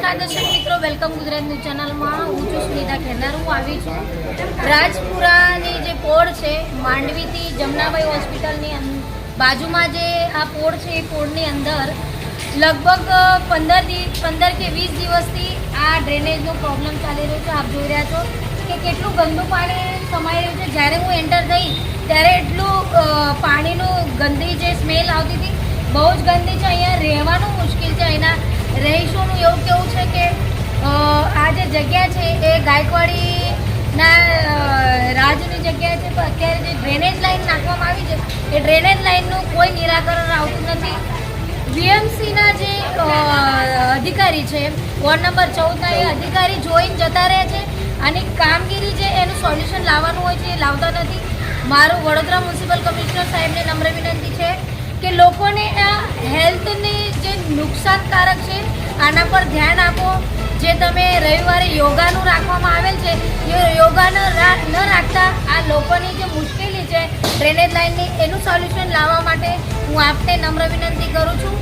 નમસ્કાર દર્શક મિત્રો, વેલકમ ગુજરાત ન્યૂઝ ચેનલમાં. હું છું સુનિતા ખેરનાર. હું આવી છું રાજપુરાની જે પોળ છે, માંડવીથી જમનાબાઈ હોસ્પિટલની બાજુમાં જે આ પોળ છે, એ પોળની અંદર લગભગ 15 કે 20 દિવસથી આ ડ્રેનેજનો પ્રોબ્લેમ ચાલી રહ્યો છે. આપ જોઈ રહ્યા છો કે કેટલું ગંદુ પાણી સમાઈ રહ્યું છે. જ્યારે હું એન્ટર થઈ ત્યારે એટલું પાણીનું ગંદી જે સ્મેલ આવતી હતી, બહુ જ ગંદી છે. અહીંયા રહેવાનું મુશ્કેલ છે. અહીંના રહીશોનું એવું કેવું છે કે આ જે જગ્યા છે એ ગાયકવાડીના રાજની જગ્યા છે, પણ અત્યારે જે ડ્રેનેજ લાઈન નાખવામાં આવી છે એ ડ્રેનેજ લાઈનનું કોઈ નિરાકરણ આવતું નથી. વીએમસીના જે અધિકારી છે, વોર્ડ નંબર 14ના એ અધિકારી જોઈને જતા રહે છે. અને કામગીરી છે એનું સોલ્યુશન લાવવાનું હોય છે, એ લાવતા નથી. મારું વડોદરા મ્યુનિસિપલ કમિશનર સાહેબને નમ્ર વિનંતી છે કે લોકોને આ હેલ્થની જે નુકસાનકારક છે આના પર ધ્યાન આપો. જે તમે રવિવારે યોગાનું રાખવામાં આવેલ છે, એ યોગા ન રાખતા આ લોકોની જે મુશ્કેલી છે ડ્રેનેજ લાઇનની, એનું સોલ્યુશન લાવવા માટે હું આપને નમ્ર વિનંતી કરું છું.